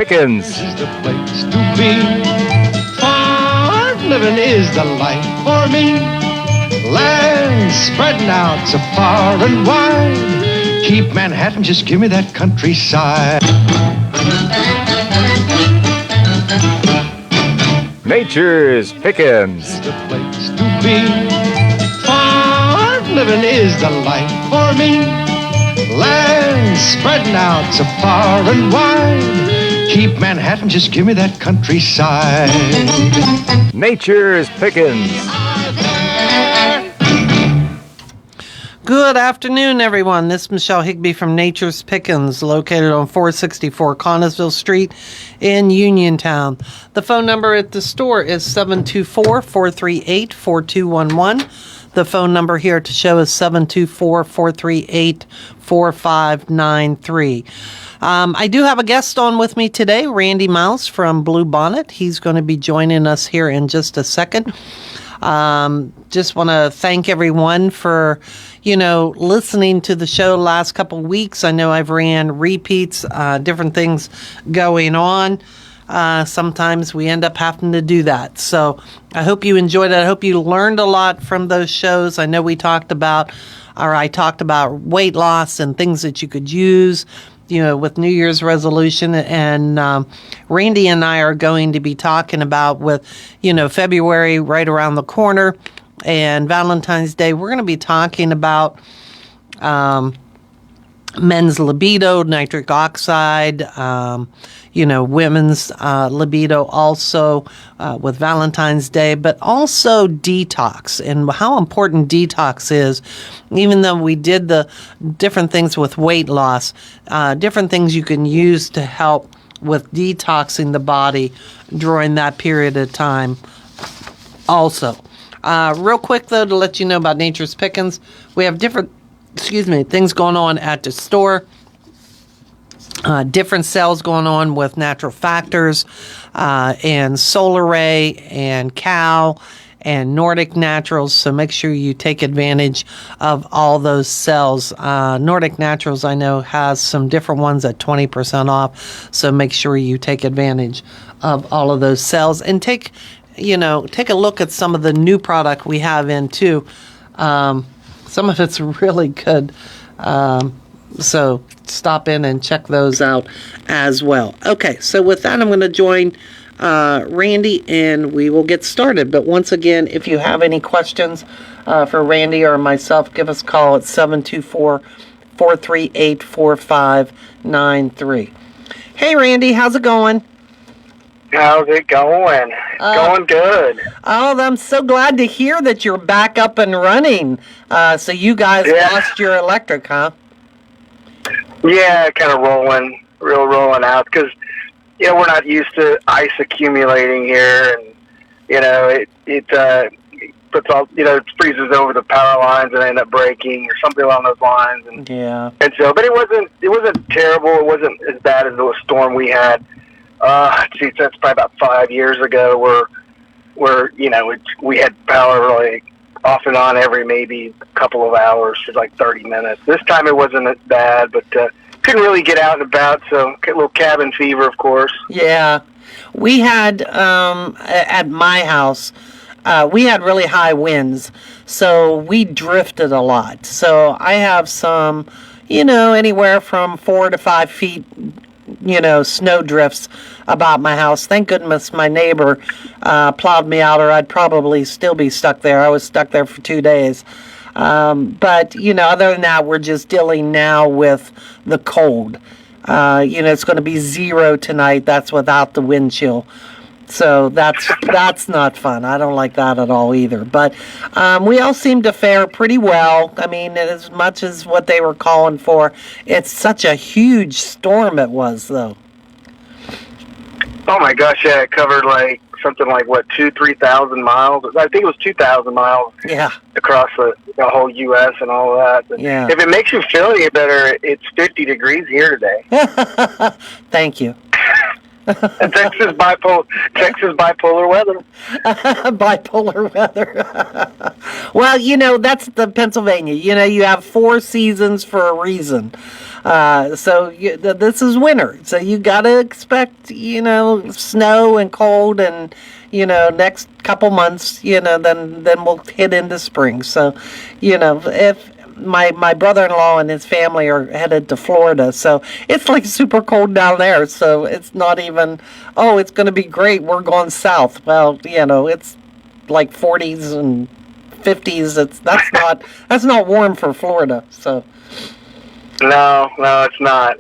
Pickins. Is the place to be. Farm living is the life for me. Land spreading out so far and wide. Keep Manhattan, just give me that countryside. Nature's Pickins. Is the place to be. Farm living is the life for me. Land spreading out so far and wide. Keep Manhattan, just give me that countryside. Nature's Pickins. Good afternoon, everyone. This is Michelle Higbee from Nature's Pickins, located on 464 Connellsville Street in Uniontown. The phone number at the store is 724-438-4211. The phone number here at the show is 724-438-4593. I do have a guest on with me today, Randy Mouse from Blue Bonnet. He's going to be joining us here in just a second. Just want to thank everyone for, listening to the show the last couple of weeks. I know I've ran repeats, different things going on. Sometimes we end up having to do that. So I hope you enjoyed it. I hope you learned a lot from those shows. I know I talked about weight loss and things that you could use, with New Year's resolution. And Randy and I are going to be talking about with, February right around the corner and Valentine's Day. We're going to be talking about men's libido, nitric oxide, women's libido also with Valentine's Day, but also detox and how important detox is. Even though we did the different things with weight loss, different things you can use to help with detoxing the body during that period of time also. Real quick, though, to let you know about Nature's Pickins, we have different things going on at the store. Different sales going on with natural factors and Solar Ray and Cow and Nordic Naturals. So make sure you take advantage of all those sales. Nordic Naturals, I know, has some different ones at 20% off. So make sure you take advantage of all of those sales and take a look at some of the new product we have in too. Some of it's really good. So stop in and check those out as well. Okay, so with that, I'm going to join Randy and we will get started. But once again, if you have any questions for Randy or myself, give us a call at 724-438-4593. Hey, Randy, how's it going? How's it going? Going good. Oh, I'm so glad to hear that you're back up and running. So you guys lost your electric, huh? Yeah, kind of rolling out because, we're not used to ice accumulating here, and, it puts all, it freezes over the power lines and end up breaking or something along those lines. And so, but it wasn't terrible. It wasn't as bad as the storm we had. That's probably about 5 years ago where we had power like off and on every maybe couple of hours for like 30 minutes. This time it wasn't as bad, but couldn't really get out and about, so a little cabin fever, of course. Yeah. We had, at my house, we had really high winds, so we drifted a lot. So I have some, anywhere from 4 to 5 feet snow drifts about my house. Thank goodness my neighbor plowed me out, or I'd probably still be stuck there. I was stuck there for 2 days. But, other than that, we're just dealing now with the cold. It's going to be 0 tonight. That's without the wind chill. So that's not fun. I don't like that at all either. But we all seem to fare pretty well. I mean, as much as what they were calling for. It's such a huge storm it was, though. Oh, my gosh, yeah. It covered like something like, 3,000 miles? I think it was 2,000 miles across the whole U.S. and all that. But if it makes you feel any better, it's 50 degrees here today. Thank you. Texas bipolar weather. Bipolar weather. Well, that's the Pennsylvania. You have 4 seasons for a reason. This is winter. So you got to expect, snow and cold and, next couple months, then we'll hit into spring. So, if my brother-in-law and his family are headed to Florida, so it's like super cold down there. So it's not even, oh, it's going to be great, we're going south. Well, it's like 40s and 50s. That's not warm for Florida. So No, it's not.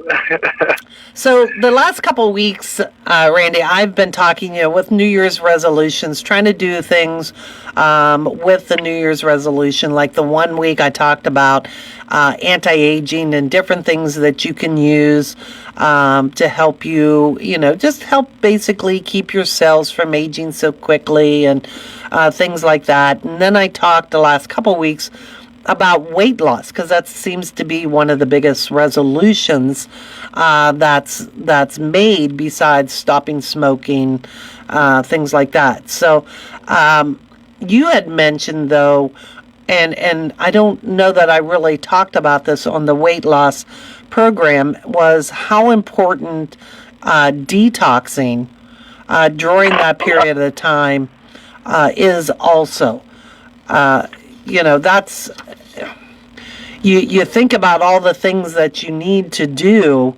So the last couple of weeks, Randy, I've been talking, with New Year's resolutions, trying to do things with the New Year's resolution. Like the one week I talked about anti-aging and different things that you can use to help you, just help basically keep your cells from aging so quickly and things like that. And then I talked the last couple of weeks about weight loss, because that seems to be one of the biggest resolutions that's made, besides stopping smoking, things like that. So you had mentioned, though, and I don't know that I really talked about this on the weight loss program, was how important detoxing during that period of time is also. That's, you think about all the things that you need to do,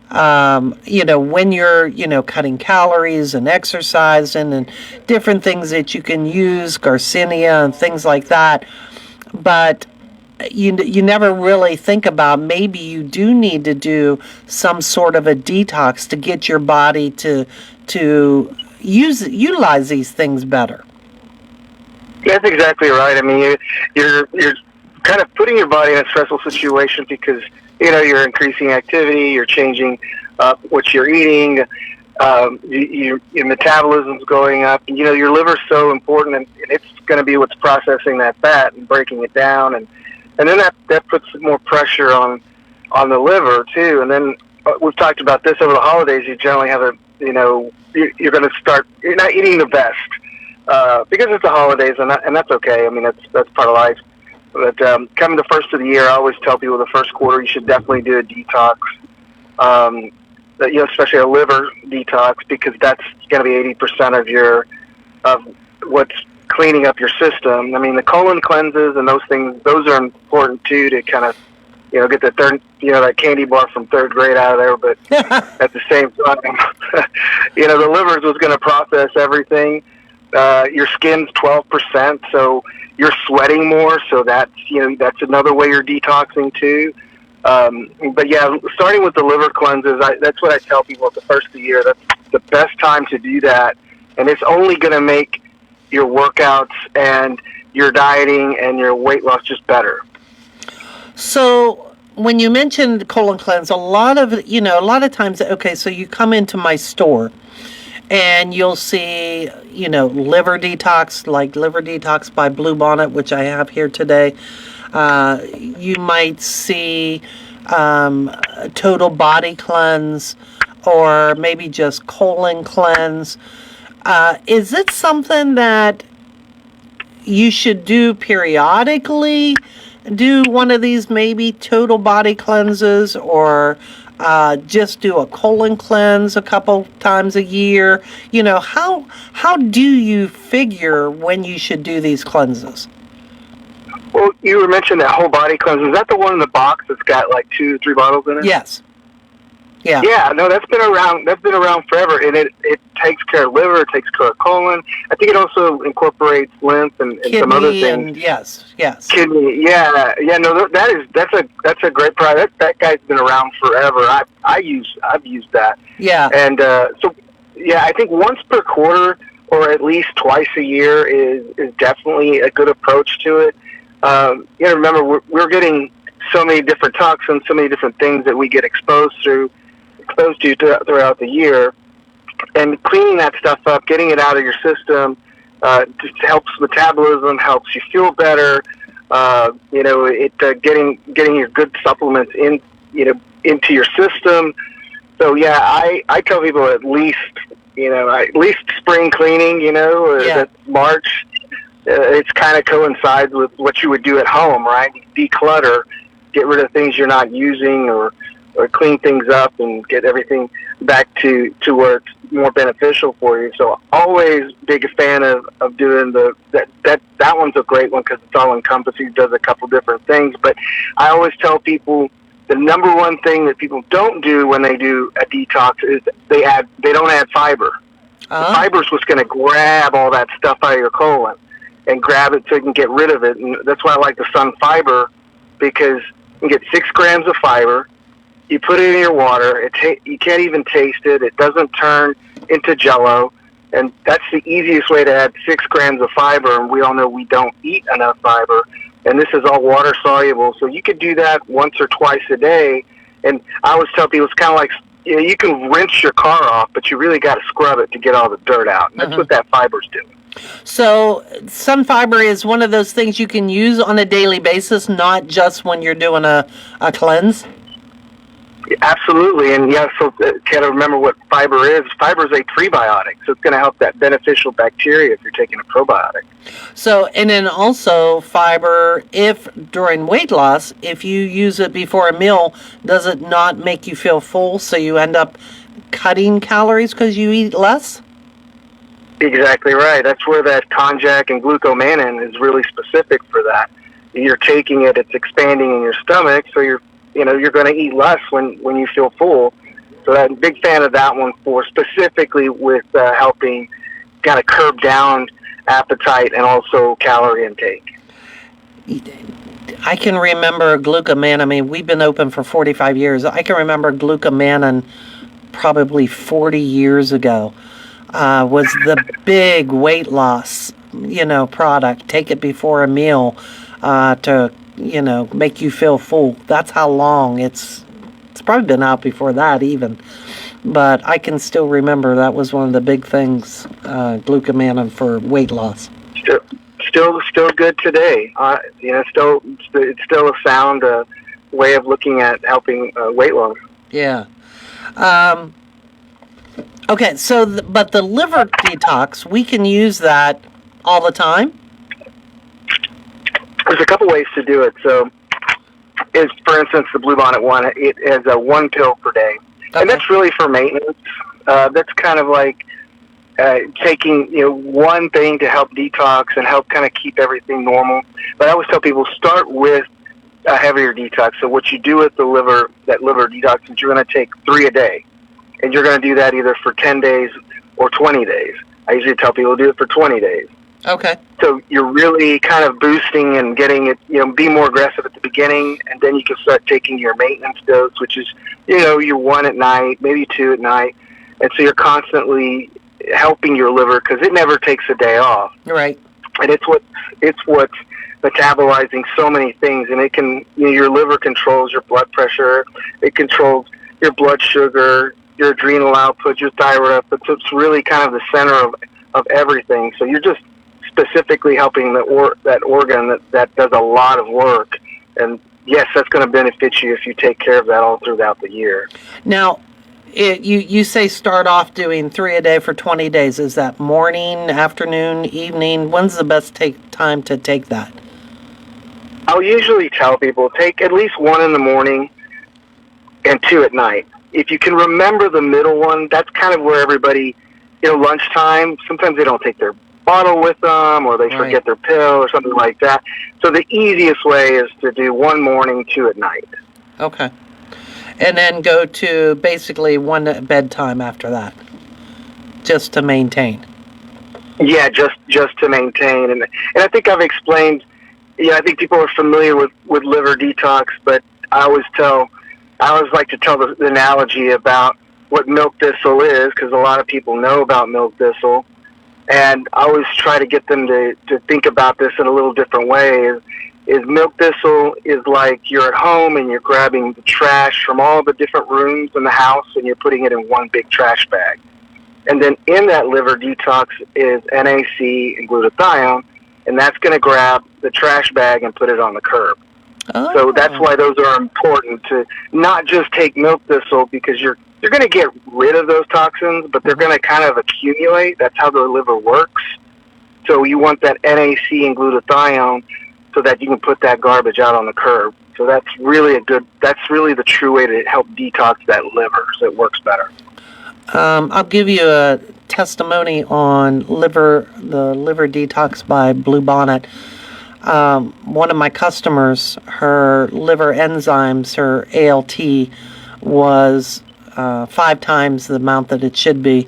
when you're, cutting calories and exercising and different things that you can use, Garcinia and things like that. But you never really think about, maybe you do need to do some sort of a detox to get your body to utilize these things better. That's exactly right. I mean, you're kind of putting your body in a stressful situation because, you're increasing activity, you're changing what you're eating, your metabolism's going up, and, your liver's so important, and it's going to be what's processing that fat and breaking it down, and then that puts more pressure on the liver, too. And then we've talked about this over the holidays. You generally have you're going to start, you're not eating the best. Because it's the holidays, and that's okay. I mean, that's part of life. But coming the first of the year, I always tell people the first quarter you should definitely do a detox. Especially a liver detox, because that's going to be 80% of what's cleaning up your system. I mean, the colon cleanses and those things; those are important too, to kind of get the third, that candy bar from third grade out of there. But at the same time, the liver is what's going to process everything. Your skin's 12%, so you're sweating more, so that's another way you're detoxing too. But yeah, starting with the liver cleanses, that's what I tell people at the first of the year. That's the best time to do that, and it's only going to make your workouts and your dieting and your weight loss just better. So when you mentioned colon cleanse, a lot of times, okay, so you come into my store, and you'll see, liver detox, like liver detox by Bluebonnet, which I have here today. You might see total body cleanse, or maybe just colon cleanse. Is it something that you should do periodically? Do one of these maybe total body cleanses, or just do a colon cleanse a couple times a year? How do you figure when you should do these cleanses? Well, you were mentioning that whole body cleanse. Is that the one in the box that's got like 2 or 3 bottles in it? Yes. Yeah. Yeah, no, that's been around forever, and it takes care of liver, it takes care of colon. I think it also incorporates lymph and some other things. And yes. Kidney, yeah, no, that's a great product. That guy's been around forever. I've used that. Yeah. And so yeah, I think once per quarter or at least twice a year is definitely a good approach to it. Remember we're getting so many different toxins, so many different things that we get exposed to throughout the year, and cleaning that stuff up, getting it out of your system, just helps metabolism, helps you feel better. Getting your good supplements into your system. So yeah, I tell people at least spring cleaning, or that's March. It's kind of coincides with what you would do at home, right? Declutter, get rid of things you're not using, or clean things up and get everything back to where it's more beneficial for you. So always big fan of doing that one's a great one because it's all encompassing. It does a couple different things. But I always tell people the number one thing that people don't do when they do a detox is they don't add fiber. The fiber's what's going to grab all that stuff out of your colon and grab it so you can get rid of it. And that's why I like the Sun Fiber, because you get 6 grams of fiber. You put it in your water. You can't even taste it. It doesn't turn into Jell-O. And that's the easiest way to add 6 grams of fiber. And we all know we don't eat enough fiber. And this is all water soluble. So you could do that once or twice a day. And I always tell people it's kind of like, you can rinse your car off, but you really got to scrub it to get all the dirt out. And that's what that fiber's doing. So sun fiber is one of those things you can use on a daily basis, not just when you're doing a cleanse? Absolutely, and so kind of remember what fiber is. Fiber is a prebiotic, so it's going to help that beneficial bacteria if you're taking a probiotic. So, and then also fiber, if during weight loss, if you use it before a meal, does it not make you feel full, so you end up cutting calories because you eat less? Exactly right. That's where that konjac and glucomannan is really specific for that. You're taking it, it's expanding in your stomach, so you're going to eat less when you feel full. So I'm a big fan of that one for specifically with helping kind of curb down appetite and also calorie intake. I can remember glucomannan. I mean, we've been open for 45 years. I can remember glucomannan probably 40 years ago was the big weight loss, product. Take it before a meal to make you feel full. That's how long it's probably been out before that even, but I can still remember that was one of the big things, glucomannan for weight loss. Still good today. It's still a sound way of looking at helping weight loss. Yeah. Okay. So, but the liver detox, we can use that all the time. There's a couple ways to do it. So, for instance, the Bluebonnet one, it has a 1 pill per day. Okay. And that's really for maintenance. That's kind of like taking one thing to help detox and help kind of keep everything normal. But I always tell people, start with a heavier detox. So what you do with that liver detox is you're going to take 3 a day. And you're going to do that either for 10 days or 20 days. I usually tell people to do it for 20 days. Okay. So you're really kind of boosting and getting it, be more aggressive at the beginning, and then you can start taking your maintenance dose, which is, your 1 at night, maybe 2 at night. And so you're constantly helping your liver because it never takes a day off. Right. And it's what's metabolizing so many things. And it can, your liver controls your blood pressure. It controls your blood sugar, your adrenal output, your thyroid output. So it's really kind of the center of everything. So you're just specifically helping that organ that does a lot of work. And yes, that's going to benefit you if you take care of that all throughout the year. Now, you say start off doing 3 a day for 20 days. Is that morning, afternoon, evening? When's the best time to take that? I'll usually tell people take at least 1 in the morning and 2 at night. If you can remember the middle one, that's kind of where everybody, lunchtime, sometimes they don't take their bottle with them or they forget their pill or something like that. So the easiest way is to do 1 morning, 2 at night. Okay. And then go to basically 1 at bedtime after that, just to maintain. Yeah, just to maintain. And I think I've explained, I think people are familiar with liver detox, but I always like to tell the analogy about what milk thistle is, because a lot of people know about milk thistle. And I always try to get them to think about this in a little different way. Is milk thistle is like you're at home and you're grabbing the trash from all the different rooms in the house and you're putting it in one big trash bag. And then in that liver detox is NAC and glutathione, and that's going to grab the trash bag and put it on the curb. Oh. So that's why those are important, to not just take milk thistle, because you're going to get rid of those toxins, but they're going to kind of accumulate. That's how the liver works. So you want that NAC and glutathione so that you can put that garbage out on the curb. So that's really the true way to help detox that liver, so it works better. I'll give you a testimony on the liver detox by Bluebonnet. One of my customers, her liver enzymes, her ALT, was 5 times the amount that it should be.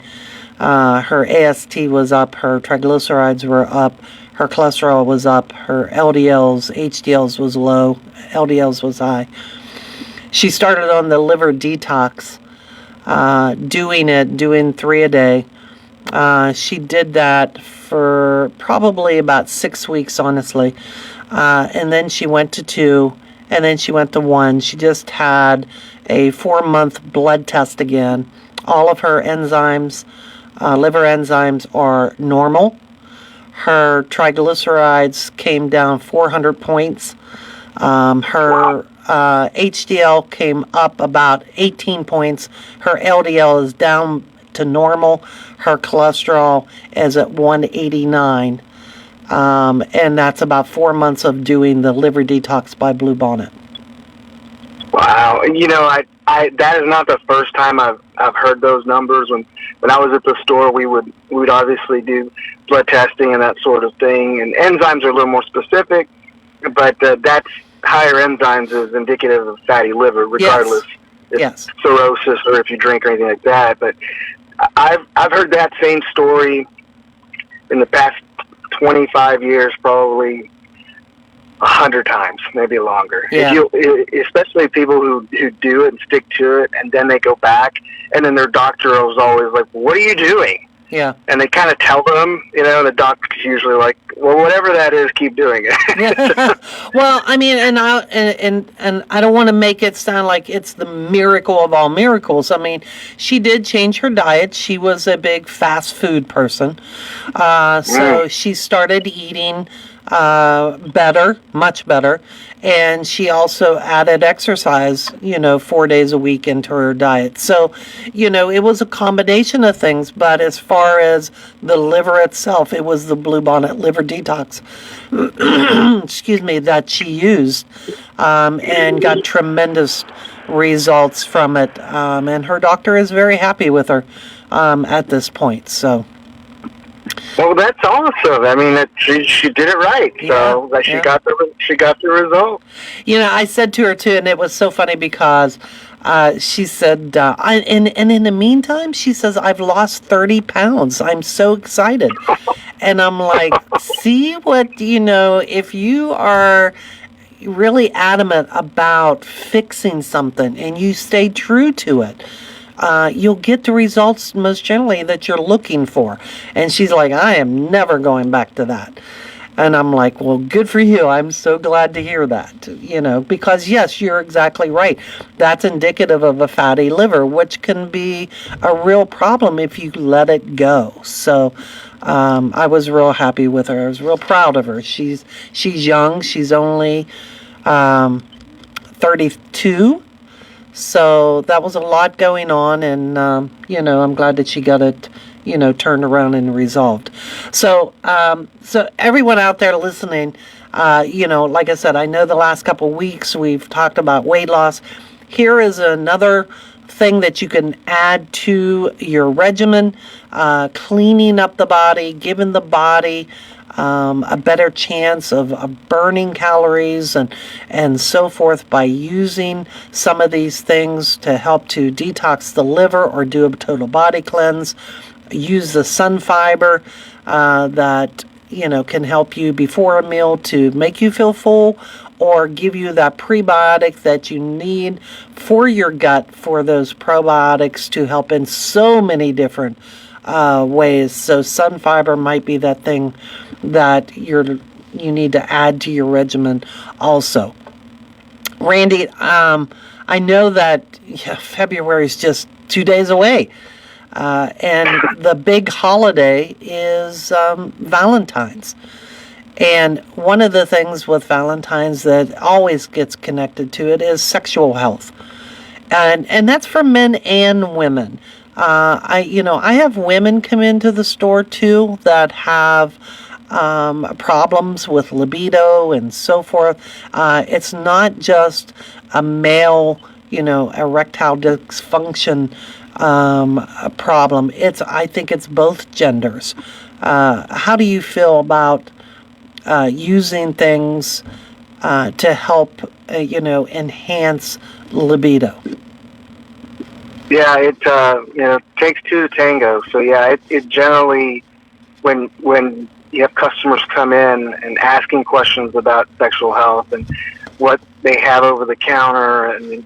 Her AST was up, her triglycerides were up, her cholesterol was up, her LDLs, HDLs was low, LDLs was high. She started on the liver detox, doing 3 a day. She did that for probably about 6 weeks, honestly. And then she went to 2, and then she went to 1. She just had a 4-month blood test again. All of her enzymes, liver enzymes, are normal. Her triglycerides came down 400 points. Her HDL came up about 18 points. Her LDL is down to normal. Her cholesterol is at 189. And that's about 4 months of doing the liver detox by Bluebonnet. Wow. I that is not the first time I've heard those numbers. When I was at the store, we'd obviously do blood testing and that sort of thing, and enzymes are a little more specific, but that's higher enzymes is indicative of fatty liver, regardless if it's cirrhosis or if you drink or anything like that. But I've heard that same story in the past 25 years, probably 100 times, maybe longer. Yeah. Especially people who do it and stick to it, and then they go back, and then their doctor was always like, "What are you doing?" Yeah. And they kind of tell them, the doctor's usually like, "Well, whatever that is, keep doing it." Yeah. Well, I mean, and I don't want to make it sound like it's the miracle of all miracles. I mean, she did change her diet. She was a big fast food person, so she started eating better, much better, and she also added exercise, 4 days a week into her diet. So, it was a combination of things, but as far as the liver itself, it was the Bluebonnet liver detox, excuse me, that she used, and got tremendous results from it, and her doctor is very happy with her at this point, so. Well, that's awesome. I mean, she did it right. So she got the result. I said to her too, and it was so funny because she said, and in the meantime, she says, I've lost 30 pounds. I'm so excited. And I'm like, see what, if you are really adamant about fixing something and you stay true to it, you'll get the results most generally that you're looking for. And she's like, I am never going back to that. And I'm like, well, good for you. I'm so glad to hear that, because yes, you're exactly right. That's indicative of a fatty liver, which can be a real problem if you let it go. So I was real happy with her. I was real proud of her. She's young. She's only 32. So that was a lot going on, and, I'm glad that she got it, turned around and resolved. So so everyone out there listening, like I said, I know the last couple of weeks we've talked about weight loss. Here is another thing that you can add to your regimen, cleaning up the body, giving the body a better chance of burning calories and so forth by using some of these things to help to detox the liver or do a total body cleanse. Use the sun fiber that can help you before a meal to make you feel full, or give you that prebiotic that you need for your gut, for those probiotics to help in so many different ways. So sun fiber might be that thing that you need to add to your regimen also. Randy, I know that February is just 2 days away, and the big holiday is Valentine's. And one of the things with Valentine's that always gets connected to it is sexual health. And that's for men and women. I have women come into the store too that have problems with libido and so forth. It's not just a male, erectile dysfunction problem. I think it's both genders. How do you feel about using things to help, enhance libido? Yeah, it takes two to tango. So yeah, it generally, when you have customers come in and asking questions about sexual health and what they have over the counter and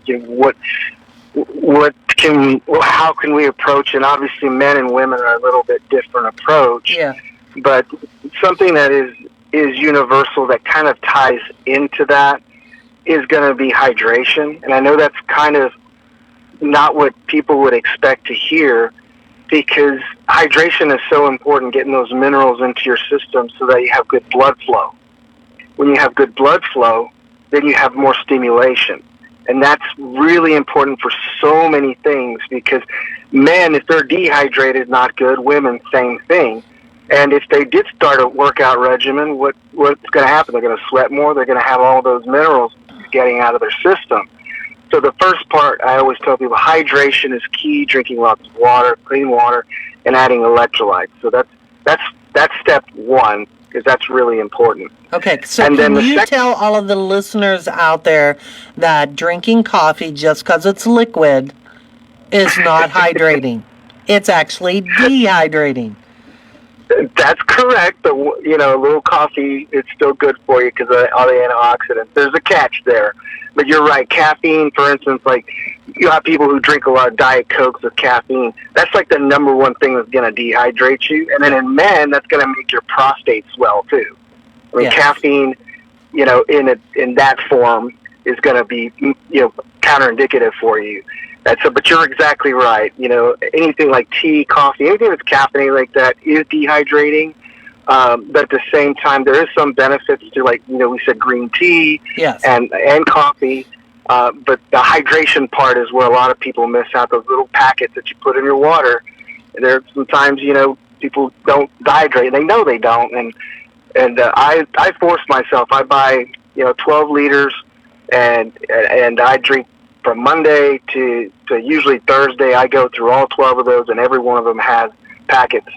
how can we approach it? And obviously men and women are a little bit different approach. Yeah. But something that is universal that kind of ties into that is going to be hydration. And I know that's kind of not what people would expect to hear, because hydration is so important, getting those minerals into your system so that you have good blood flow. When you have good blood flow, then you have more stimulation. And that's really important for so many things, because men, if they're dehydrated, not good. Women, same thing. And if they did start a workout regimen, what's going to happen? They're going to sweat more. They're going to have all those minerals getting out of their system. So the first part, I always tell people, hydration is key. Drinking lots of water, clean water, and adding electrolytes. So that's step one, because that's really important. Okay, so and can you tell all of the listeners out there that drinking coffee just because it's liquid is not hydrating? It's actually dehydrating. That's correct, but a little coffee is still good for you because of all the antioxidants. There's a catch there, but you're right. Caffeine, for instance, like you have people who drink a lot of Diet Cokes with caffeine. That's like the number one thing that's going to dehydrate you. And then in men, that's going to make your prostate swell too. I mean, Yes. Caffeine, in that form is going to be, counterindicative for you. But you're exactly right. Anything like tea, coffee, anything that's caffeinated like that is dehydrating. But at the same time, there is some benefits to, like, we said green tea, Yes. and coffee. But the hydration part is where a lot of people miss out. Those little packets that you put in your water. There sometimes, people don't dehydrate. They know they don't. And I force myself. I buy 12 liters, and I drink from Monday to usually Thursday. I go through all 12 of those, and every one of them has packets,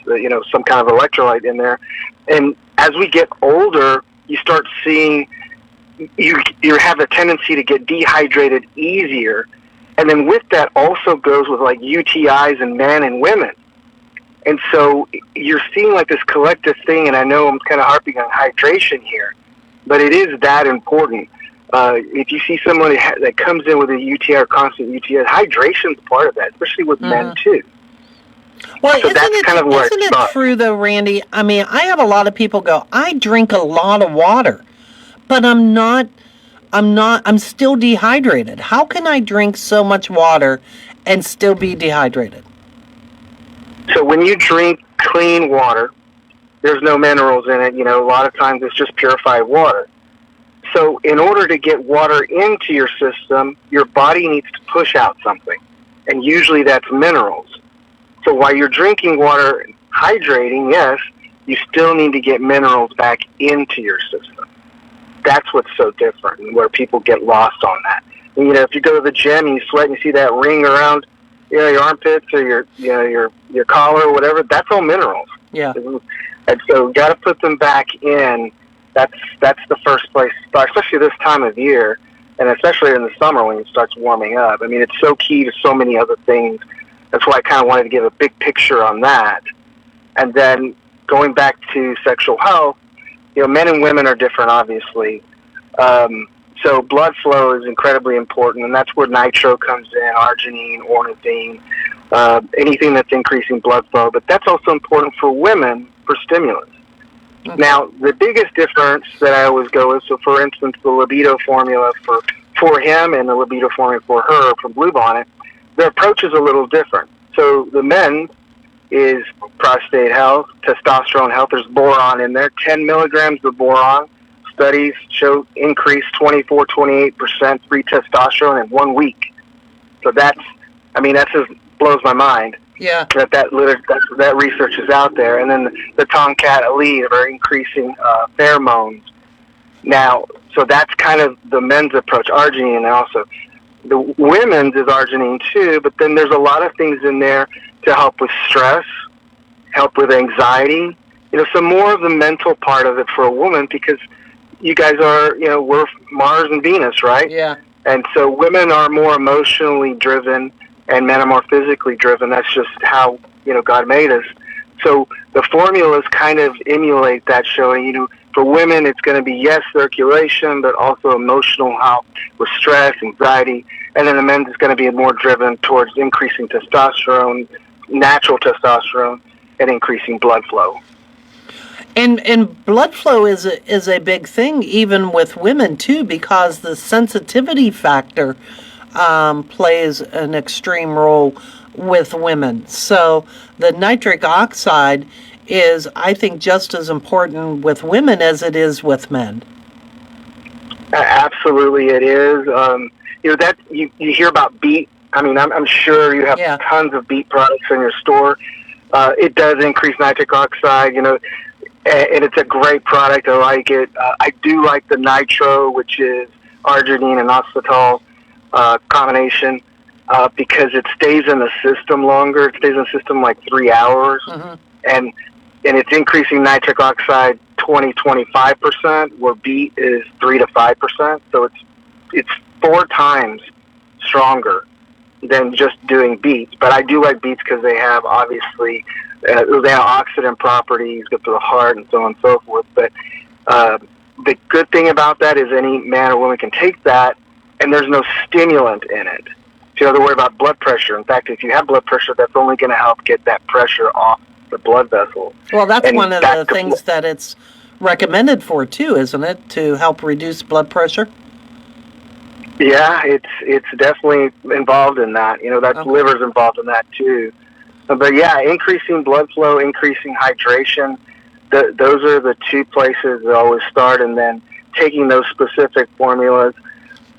some kind of electrolyte in there. And as we get older, you start seeing you have a tendency to get dehydrated easier. And then with that also goes with like UTIs in men and women. And so you're seeing like this collective thing, and I know I'm kind of harping on hydration here, but it is that important. If you see somebody that comes in with a UTI or constant UTI, hydration is part of that, especially with men too. Well, so that's kind of where isn't it true though, Randy? I mean, I have a lot of people go, I drink a lot of water, but I'm still dehydrated. How can I drink so much water and still be dehydrated? So when you drink clean water, there's no minerals in it. A lot of times it's just purified water. So in order to get water into your system, your body needs to push out something. And usually that's minerals. So while you're drinking water, hydrating, yes, you still need to get minerals back into your system. That's what's so different, and where people get lost on that. And, if you go to the gym and you sweat and you see that ring around your armpits or your collar or whatever, that's all minerals. Yeah. And so you got to put them back in. That's the first place to start, especially this time of year, and especially in the summer when it starts warming up. I mean, it's so key to so many other things. That's why I kind of wanted to give a big picture on that. And then going back to sexual health, men and women are different, obviously. So blood flow is incredibly important, and that's where nitro comes in, arginine, ornithine, anything that's increasing blood flow. But that's also important for women for stimulants. Okay. Now, the biggest difference that I always go is, so for instance, the libido formula for him and the libido formula for her from Bluebonnet, their approach is a little different. So the men, is prostate health, testosterone health. There's boron in there. 10 milligrams of boron. Studies show increased 24-28% free testosterone in 1 week. So that just blows my mind. Yeah. That research is out there. And then the Tomcat Elite are increasing pheromones. Now, so that's kind of the men's approach, arginine, and also the women's is arginine too, but then there's a lot of things in there to help with stress, help with anxiety, some more of the mental part of it for a woman, because you guys are, we're Mars and Venus, right? Yeah. And so women are more emotionally driven and men are more physically driven. That's just how, God made us. So the formulas kind of emulate that, showing, for women, it's going to be, yes, circulation, but also emotional health with stress, anxiety. And then the men's is going to be more driven towards increasing testosterone, natural testosterone, and increasing blood flow. And blood flow is a big thing, even with women, too, because the sensitivity factor plays an extreme role with women. So the nitric oxide is, I think, just as important with women as it is with men. Absolutely, it is. That you hear about beet. I mean, I'm sure you have tons of beet products in your store. It does increase nitric oxide, and it's a great product. I like it. I do like the nitro, which is arginine and inositol combination, because it stays in the system longer. It stays in the system like 3 hours, and it's increasing nitric oxide 20-25%, where beet is 3 to 5%. So it's 4 times stronger than just doing beets. But I do like beets because they have, obviously, those antioxidant properties, good for the heart, and so on and so forth. But the good thing about that is any man or woman can take that, and there's no stimulant in it. So you don't have to worry about blood pressure. In fact, if you have blood pressure, that's only going to help get that pressure off the blood vessel. Well, that's one of the things that it's recommended for, too, isn't it? To help reduce blood pressure? Yeah, it's definitely involved in that. That's liver's involved in that, too. But, yeah, increasing blood flow, increasing hydration, those are the 2 places that always start, and then taking those specific formulas.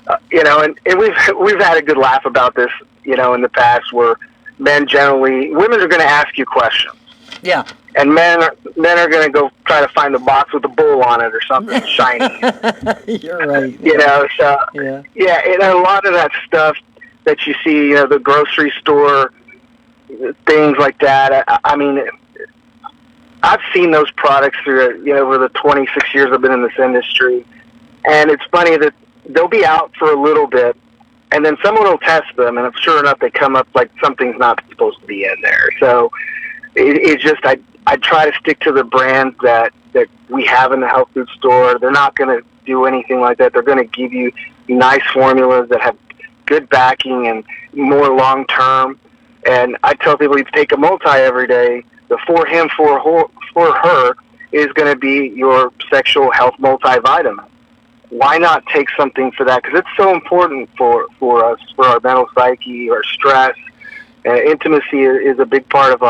And we've had a good laugh about this, in the past, where women are going to ask you questions. Yeah. And men are going to go try to find the box with the bull on it or something shiny. You're right. Yeah, and a lot of that stuff that you see, the grocery store, things like that. I mean, I've seen those products through, over the 26 years I've been in this industry, and it's funny that they'll be out for a little bit, and then someone will test them, and sure enough, they come up like something's not supposed to be in there. So it's just, I try to stick to the brands that we have in the health food store. They're not going to do anything like that. They're going to give you nice formulas that have good backing and more long term. And I tell people, if you take a multi every day, the for him, for her is going to be your sexual health multivitamin. Why not take something for that? Because it's so important for us, for our mental psyche, our stress. Intimacy is a big part of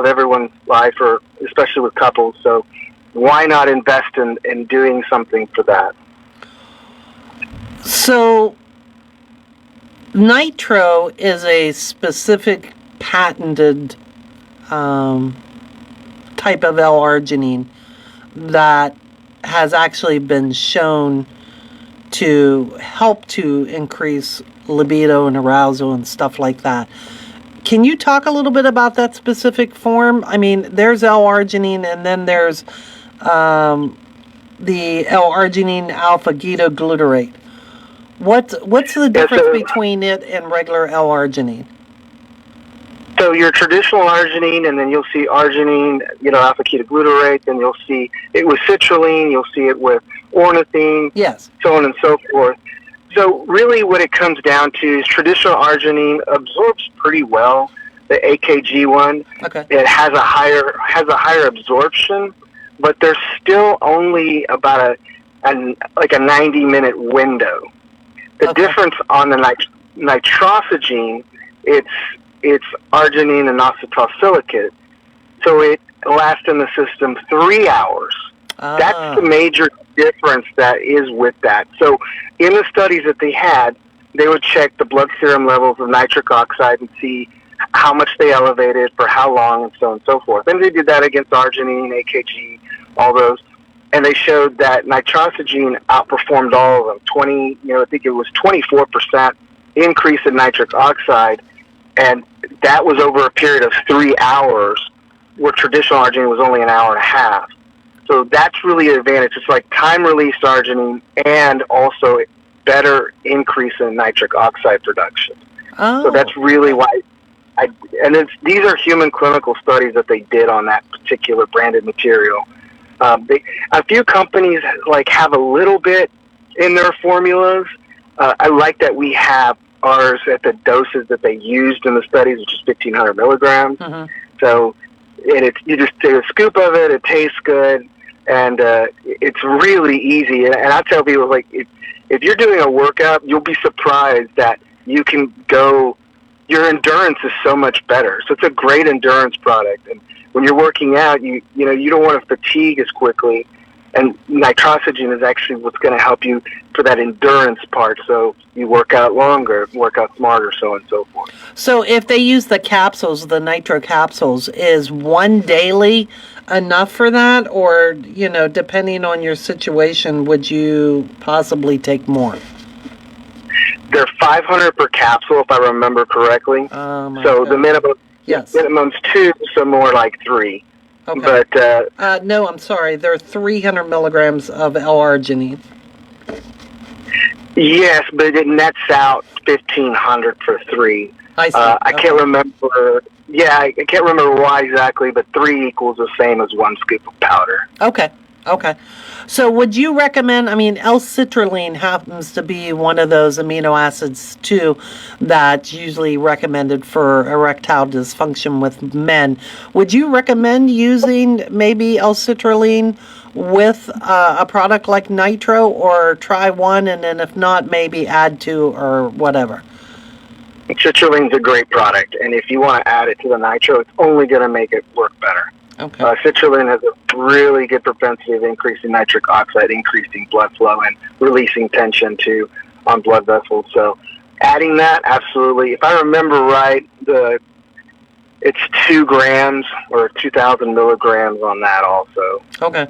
everyone's life, or especially with couples. So why not invest in doing something for that? So nitro is a specific patented type of L-arginine that has actually been shown to help to increase libido and arousal and stuff like that. Can you talk a little bit about that specific form? I mean, there's L-arginine, and then there's the L-arginine alpha-ketoglutarate. What's the difference between it and regular L-arginine? So your traditional arginine, and then you'll see arginine, alpha-ketoglutarate, then you'll see it with citrulline, you'll see it with ornithine, yes, so on and so forth. So really what it comes down to is traditional arginine absorbs pretty well. The AKG one, it has a higher absorption, but there's still only about a 90-minute window. The difference on the nitrosamine, it's arginine and inositol silicate. so it lasts in the system 3 hours. That's the major difference that is with that. So in the studies that they had, they would check the blood serum levels of nitric oxide and see how much they elevated for how long and so on and so forth. And they did that against arginine, AKG, all those. And they showed that nitrosogene outperformed all of them. I think it was 24% increase in nitric oxide. And that was over a period of 3 hours, where traditional arginine was only an hour and a half. So that's really an advantage. It's like time-released arginine and also better increase in nitric oxide production. Oh. So that's really why. These are human clinical studies that they did on that particular branded material. A few companies have a little bit in their formulas. I like that we have ours at the doses that they used in the studies, which is 1,500 milligrams. Mm-hmm. So, you just take a scoop of it. It tastes good, and it's really easy. And I tell people, if you're doing a workout, you'll be surprised that you can go. Your endurance is so much better. So it's a great endurance product. And when you're working out, you don't want to fatigue as quickly. And nitrosogene is actually what's going to help you for that endurance part. So you work out longer, work out smarter, so on and so forth. So if they use the capsules, the nitro capsules, is one daily enough for that? Or, depending on your situation, would you possibly take more? They're 500 per capsule, if I remember correctly. So God. the minimum's 2, so more like 3. Okay. But no, I'm sorry. They're 300 milligrams of L-arginine. Yes, but it nets out 1,500 for 3. I see. I can't remember. Yeah, I can't remember why exactly, but 3 equals the same as 1 scoop of powder. Okay. So would you recommend, L-citrulline happens to be one of those amino acids, too, that's usually recommended for erectile dysfunction with men. Would you recommend using maybe L-citrulline with a product like Nitro, or try one, and then if not, maybe add 2 or whatever? Citrulline's a great product, and if you want to add it to the Nitro, it's only going to make it work better. Okay. Citrulline has a really good propensity of increasing nitric oxide, increasing blood flow, and releasing tension on blood vessels. So adding that, absolutely. If I remember right, it's 2 grams or 2,000 milligrams on that also. Okay.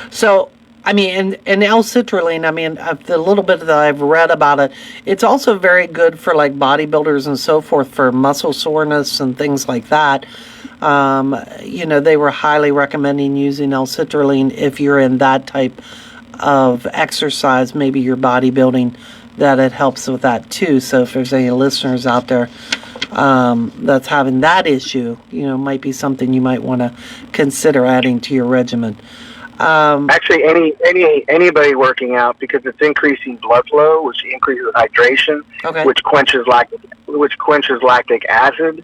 So, and L-citrulline, the little bit that I've read about it, it's also very good for bodybuilders and so forth for muscle soreness and things like that. They were highly recommending using L-citrulline if you're in that type of exercise, maybe you're bodybuilding, that it helps with that too. So if there's any listeners out there that's having that issue, might be something you might want to consider adding to your regimen. Actually, anybody working out, because it's increasing blood flow, which increases hydration, okay, which quenches lactic acid,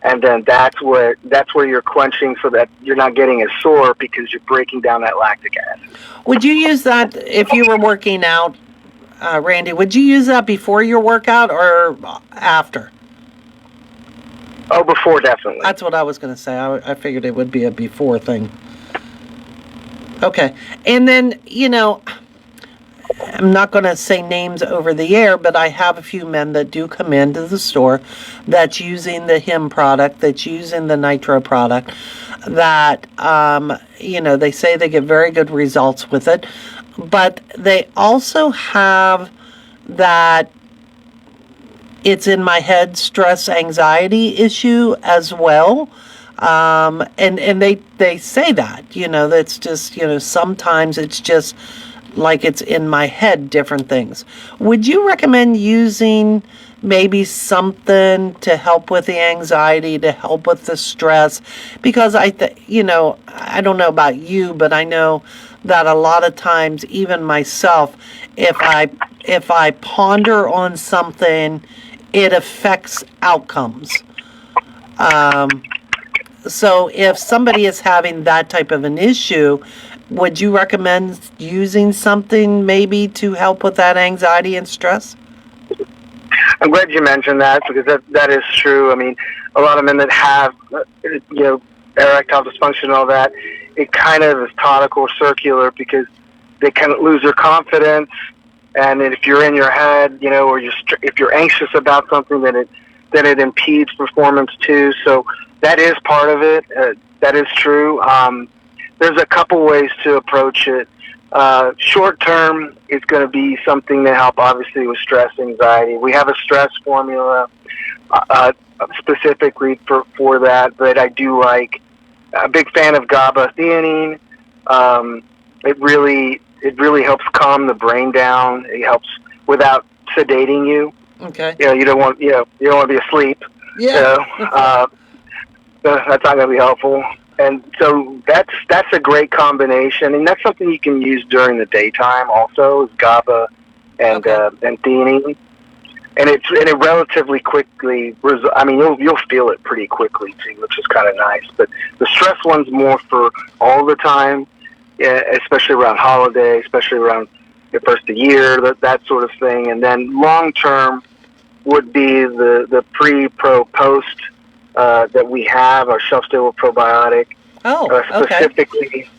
and then that's where you're quenching, so that you're not getting as sore because you're breaking down that lactic acid. Would you use that if you were working out, Randy? Would you use that before your workout or after? Oh, before, definitely. That's what I was going to say. I figured it would be a before thing. Okay. And then, I'm not going to say names over the air, but I have a few men that do come into the store that's using the HIM product, that's using the Nitro product, that, they say they get very good results with it. But they also have that it's in my head stress anxiety issue as well. And they say that, that's just, sometimes it's just like it's in my head, different things. Would you recommend using maybe something to help with the anxiety, to help with the stress? Because I don't know about you, but I know that a lot of times, even myself, if I ponder on something, it affects outcomes. So if somebody is having that type of an issue, would you recommend using something maybe to help with that anxiety and stress? I'm glad you mentioned that, because that is true. A lot of men that have, erectile dysfunction and all that, it kind of is tonical or circular because they kind of lose their confidence. And if you're in your head, or if you're anxious about something, then it impedes performance too. So that is part of it. That is true. There's a couple ways to approach it. Short term, it's going to be something to help, obviously, with stress, anxiety. We have a stress formula specifically for that, but I do like. A big fan of GABA theanine. It really helps calm the brain down. It helps without sedating you. Okay. You don't want to be asleep. Yeah. That's not going to be helpful. And so that's a great combination, and that's something you can use during the daytime. Also, is GABA and theanine. And it relatively quickly. You'll feel it pretty quickly too, which is kind of nice. But the stress one's more for all the time, especially around holiday, especially around the first of the year, that sort of thing. And then long term would be the pre, pro, post that we have, our shelf stable probiotic. Specifically.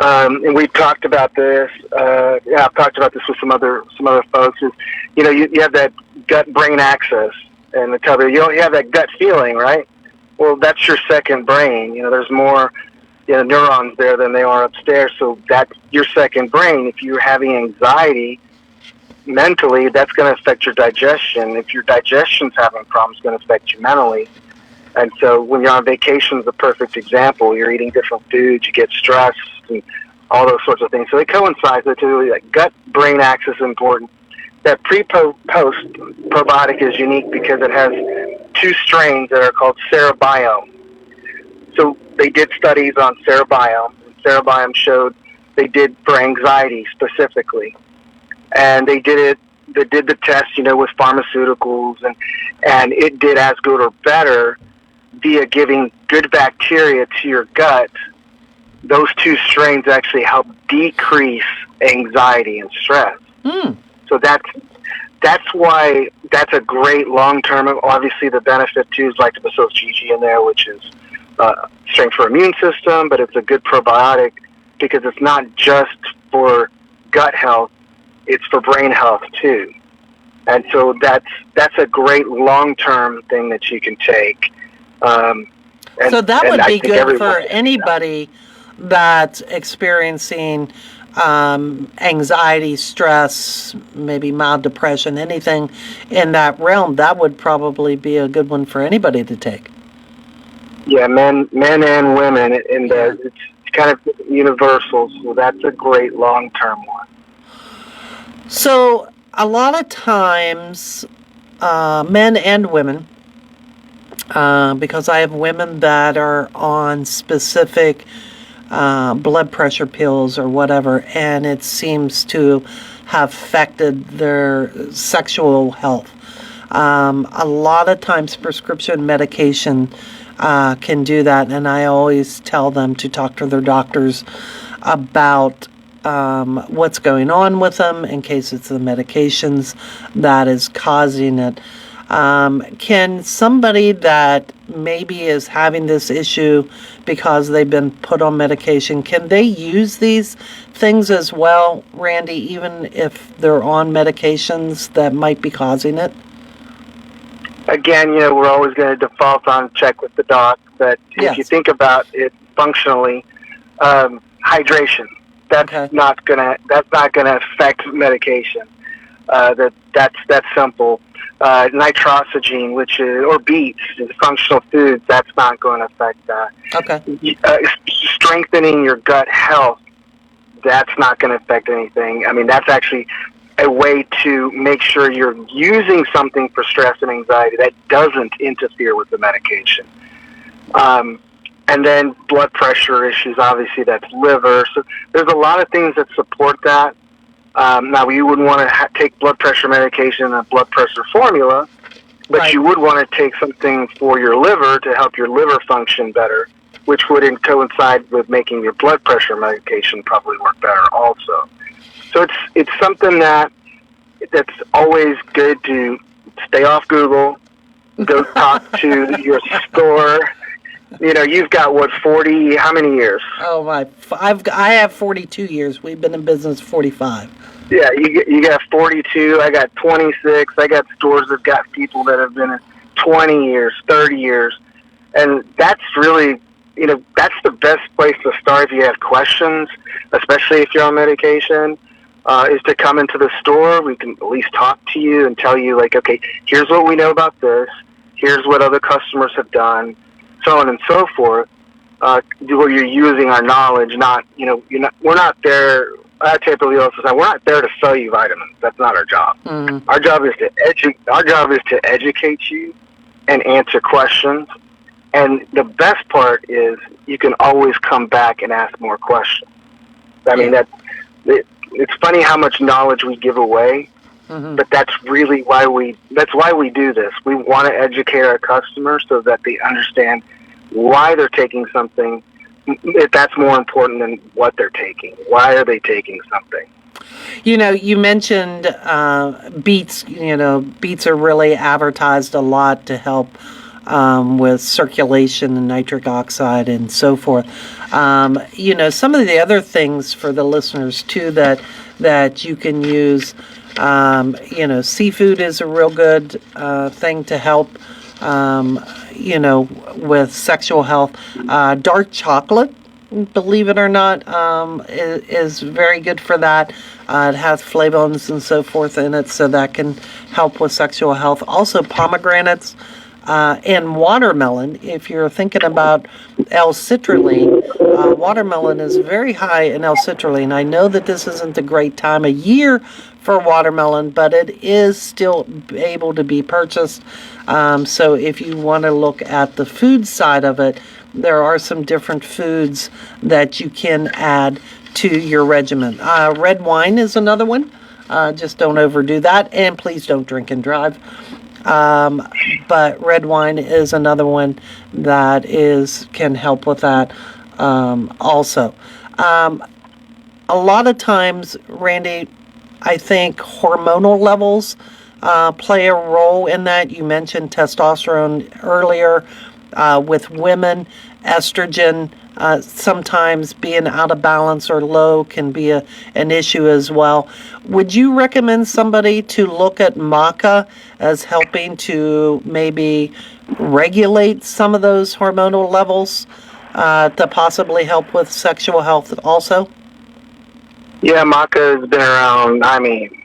And we've talked about this. I've talked about this with some other folks. Is you have that gut-brain axis, and they tell you have that gut feeling, right? Well, that's your second brain. There's more neurons there than they are upstairs, so that's your second brain. If you're having anxiety mentally, that's going to affect your digestion. If your digestion's having problems, it's going to affect you mentally. And so when you're on vacation, is a perfect example. You're eating different foods, you get stressed, and all those sorts of things. So it coincides. That gut-brain axis is important. That pre-post probiotic is unique because it has two strains that are called cerebiome. So they did studies on cerebiome. Cerebiome showed they did for anxiety specifically. And they did the test, with pharmaceuticals, and it did as good or better via giving good bacteria to your gut. Those two strains actually help decrease anxiety and stress. So that's why that's a great long-term. Obviously, the benefit too is lactobacillus GG in there, which is strength for immune system, but it's a good probiotic because it's not just for gut health; it's for brain health too. And so that's a great long-term thing that you can take. So that would be good for anybody that's experiencing anxiety, stress, maybe mild depression, anything in that realm. That would probably be a good one for anybody to take. Yeah, men and women, and it's kind of universal. So that's a great long-term one. So a lot of times, men and women, because I have women that are on specific blood pressure pills or whatever, and it seems to have affected their sexual health. A lot of times prescription medication can do that, and I always tell them to talk to their doctors about what's going on with them in case it's the medications that is causing it. Can somebody that maybe is having this issue because they've been put on medication, can they use these things as well, Randy, even if they're on medications that might be causing it? Again, we're always going to default on check with the doc, but if you think about it functionally, hydration, that's not gonna affect medication. That's simple. Nitrosogene, which is, or beets, functional foods, that's not going to affect that. Strengthening your gut health, that's not going to affect anything. That's actually a way to make sure you're using something for stress and anxiety that doesn't interfere with the medication. And then blood pressure issues, obviously that's liver. So there's a lot of things that support that. Now, you wouldn't want to take blood pressure medication and a blood pressure formula, but you would want to take something for your liver to help your liver function better, which would coincide with making your blood pressure medication probably work better also. So it's something that's always good to stay off Google, go talk to your store, You've got what, 40? How many years? Oh my! I have 42 years. We've been in business 45. Yeah, you got 42. I got 26. I got stores that got people that have been in 20 years, 30 years, and that's really, that's the best place to start if you have questions, especially if you're on medication. Is to come into the store. We can at least talk to you and tell you, like, okay, here's what we know about this. Here's what other customers have done, so on and so forth. Where you're using our knowledge, not, we're not there. I tell people all the time, we're not there to sell you vitamins. That's not our job. Our job is to educate you and answer questions. And the best part is you can always come back and ask more questions. I mean, it's funny how much knowledge we give away, but that's really why we do this. We want to educate our customers so that they understand why they're taking something. If that's more important than what they're taking. Why are they taking something? You mentioned beets. Beets are really advertised a lot to help with circulation and nitric oxide and so forth. Some of the other things for the listeners too that you can use. Seafood is a real good thing to help. With sexual health. Dark chocolate, believe it or not, is very good for that. It has flavonoids and so forth in it, so that can help with sexual health. Also, pomegranates and watermelon. If you're thinking about L-citrulline, watermelon is very high in L-citrulline. I know that this isn't a great time of year for watermelon, but it is still able to be purchased. So if you want to look at the food side of it, there are some different foods that you can add to your regimen. Red wine is another one. Just don't overdo that, and please don't drink and drive. But red wine is another one that can help with that also. A lot of times, Randy, I think hormonal levels play a role in that. You mentioned testosterone earlier. With women, estrogen sometimes being out of balance or low can be an issue as well. Would you recommend somebody to look at maca as helping to maybe regulate some of those hormonal levels to possibly help with sexual health also? Yeah, maca has been around. I mean,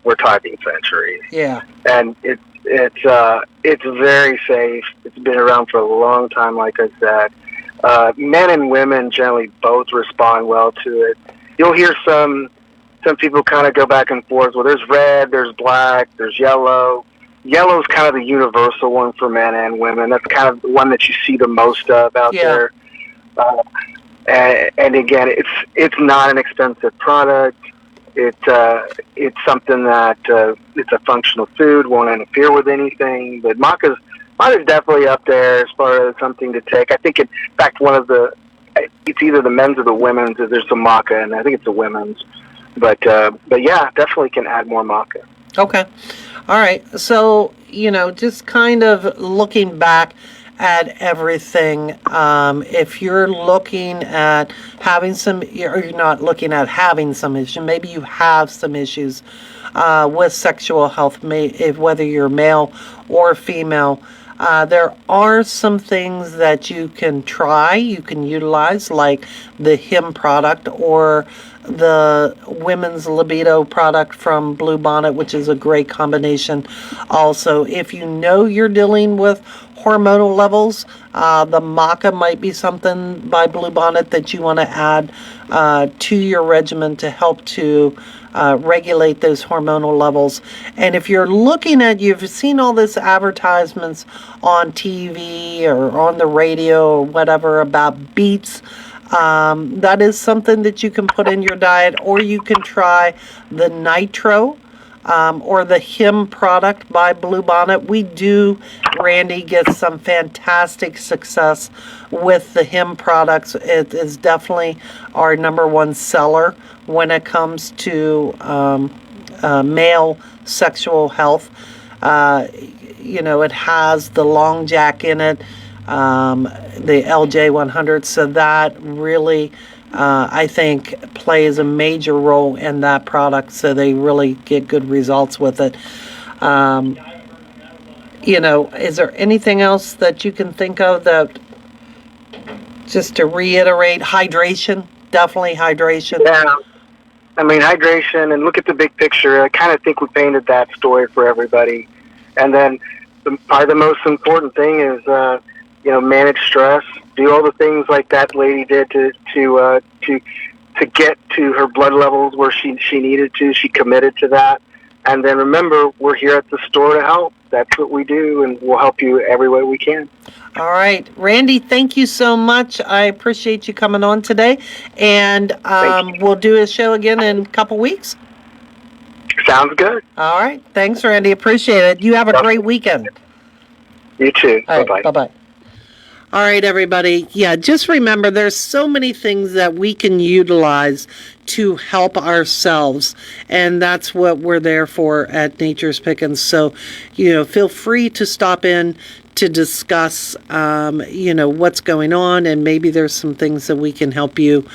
we're talking centuries. Yeah, and it's very safe. It's been around for a long time, like I said. Men and women generally both respond well to it. You'll hear some people kind of go back and forth. Well, there's red, there's black, there's yellow. Yellow's kind of the universal one for men and women. That's kind of the one that you see the most of out there. And again, it's not an expensive product. It's something that it's a functional food, won't interfere with anything. But maca's definitely up there as far as something to take. I think, in fact, it's either the men's or the women's. There's some maca, and I think it's the women's. But yeah, definitely can add more maca. Okay. All right. So, just kind of looking back at everything, if you're looking at having or you're not looking at having some issue, maybe you have some issues with sexual health, whether you're male or female, there are some things that you can try, you can utilize, like the Him product or the Women's Libido product from Blue Bonnet, which is a great combination. Also, if you know you're dealing with hormonal levels, the maca might be something by Blue Bonnet that you want to add to your regimen to help to regulate those hormonal levels. And if you're you've seen all this advertisements on TV or on the radio or whatever about beets, that is something that you can put in your diet, or you can try the Nitro or the Him product by Blue Bonnet. We do, Randy, get some fantastic success with the Him products. It is definitely our number one seller when it comes to male sexual health. It has the long jack in it. the LJ100. So that really, I think, plays a major role in that product. So they really get good results with it. Is there anything else that you can think of that, just to reiterate, hydration? Definitely hydration. Yeah. I mean, hydration, and look at the big picture. I kind of think we painted that story for everybody. And then probably the most important thing is, manage stress. Do all the things like that lady did to get to her blood levels where she needed to. She committed to that. And then remember, we're here at the store to help. That's what we do, and we'll help you every way we can. All right. Randy, thank you so much. I appreciate you coming on today. And we'll do a show again in a couple weeks. Sounds good. All right. Thanks, Randy. Appreciate it. You have a great weekend. You too. All right, Bye-bye. Bye-bye. All right, everybody. Yeah, just remember there's so many things that we can utilize to help ourselves, and that's what we're there for at Nature's Pickins. So, feel free to stop in to discuss, what's going on, and maybe there's some things that we can help you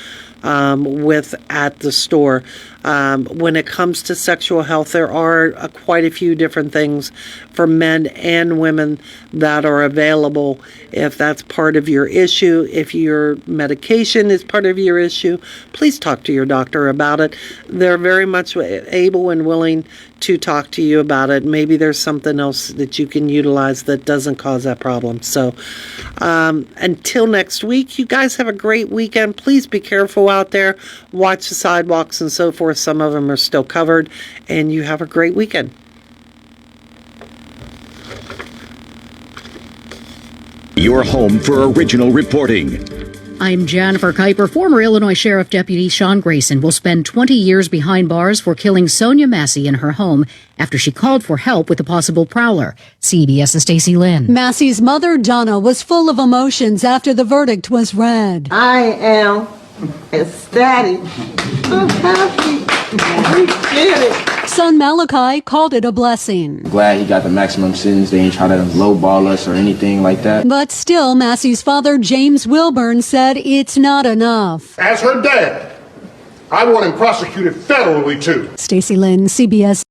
with at the store. When it comes to sexual health, there are quite a few different things for men and women that are available. If that's part of your issue, if your medication is part of your issue, please talk to your doctor about it. They're very much able and willing to talk to you about it. Maybe there's something else that you can utilize that doesn't cause that problem. So until next week, you guys have a great weekend. Please be careful out there. Watch the sidewalks and so forth. Some of them are still covered, and you have a great weekend. Your home for original reporting. I'm Jennifer Kuiper. Former Illinois Sheriff Deputy Sean Grayson will spend 20 years behind bars for killing Sonia Massey in her home after she called for help with a possible prowler. CBS's Stacey Lynn. Massey's mother, Donna, was full of emotions after the verdict was read. I am ecstatic. I'm happy. We did it. Son Malachi called it a blessing. Glad he got the maximum sentence. They ain't try to lowball us or anything like that. But still, Massey's father, James Wilburn, said it's not enough. As her dad, I want him prosecuted federally, too. Stacey Lynn, CBS.